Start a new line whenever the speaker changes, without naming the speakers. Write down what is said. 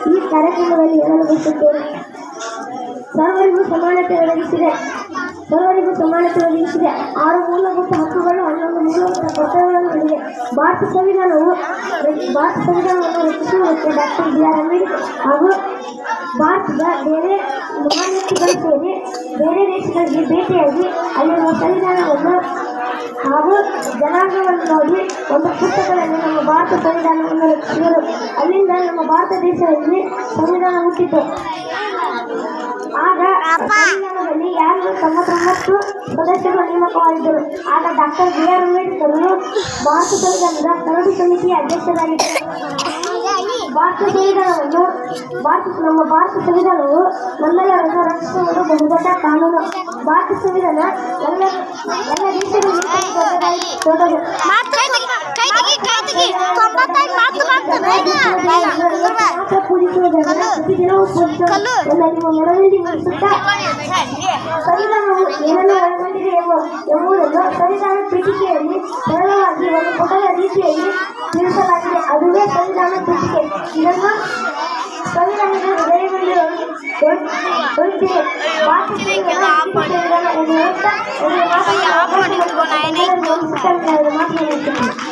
ಈ ಕಾರ್ಯಕ್ರಮದಲ್ಲಿ ಹೇಳಲು ಬಯಸುತ್ತೇನೆ. ಸರ್ವರಿಗೂ ಸಮಾನತೆ ಒದಗಿಸಿದೆ. 6 ಮೂಲಭೂತ ಹಕ್ಕುಗಳು 11 ಮೂಲಭೂತ ಕರ್ತವ್ಯಗಳನ್ನು ಹೊಂದಿದೆ. ಭಾರತ ಸಂವಿಧಾನವನ್ನು ರಚಿಸುವುದಕ್ಕೆ ಡಾಕ್ಟರ್ ಬಿ ಆರ್ ಅಂಬೇಡ್ಕರ್ ಹಾಗೂ ಭಾರತದ ಬೇರೆ ಮಹಾನ್ ವ್ಯಕ್ತಿಗಳು ಸೇರಿ ಬೇರೆ ದೇಶಗಳಿಗೆ ಭೇಟಿಯಾಗಿ ಅಲ್ಲಿರುವ ಸಂವಿಧಾನವನ್ನು ಹಾಗೂ ಜನಾಂಗವನ್ನು ನೋಡಿ ಒಂದು ಪುಸ್ತಕದಲ್ಲಿ ನಮ್ಮ ಭಾರತ ಸಂವಿಧಾನವನ್ನು ರಚಿಸಿದರು. ಅಲ್ಲಿಂದ ನಮ್ಮ ಭಾರತ ದೇಶದಲ್ಲಿ ಸಂವಿಧಾನ ಹುಟ್ಟಿತು. ಆಗ ಸಂವಿಧಾನದಲ್ಲಿ 290 ಸದಸ್ಯರು ನೇಮಕವಾಗಿದ್ದರು. ಆಗ doctor B R Ambedkar Bharata ಸಂವಿಧಾನದ ಕರಡು ಸಮಿತಿಯ ಅಧ್ಯಕ್ಷರಾಗಿದ್ದರು. ನಮ್ಮ ಭಾರತ ಸಂವಿಧಾನವು ನಮ್ಮೆಲ್ಲರನ್ನು ರಕ್ಷಿಸುವುದು ಬಹುದೊಡ್ಡ ಕಾನೂನು. ಭಾರತ ಸಂವಿಧಾನ ಎಲ್ಲ ದೇಶಗಳಿಗೆ ದೊಡ್ಡದು. ಪ್ರತಿದಿನವೂ ನಿಮ್ಮ ಮನದಲ್ಲಿ ಮುಗಿಸುತ್ತಾ ಸಂವಿಧಾನವು ಏನನ್ನು ಒಳಗೊಂಡಿದೆ ಎಂಬುದನ್ನು ಸಂವಿಧಾನ ಪೀಠಿಕೆಯಲ್ಲಿ ಸರಳವಾಗಿ ಒಂದು ಪುಟದ ರೀತಿಯಲ್ಲಿ ತಿಳಿಸಲಾಗಿದೆ. ಅದುವೇ ಸಂವಿಧಾನ ಪೀಠಿಕೆ. ಇದನ್ನು ಸಂವಿಧಾನದ ಹೃದಯಗೊಂಡಿರುತ್ತೇನೆ. ಭಾರತ ಸಂವಿಧಾನ ಎಂದು ಹೇಳುತ್ತಾ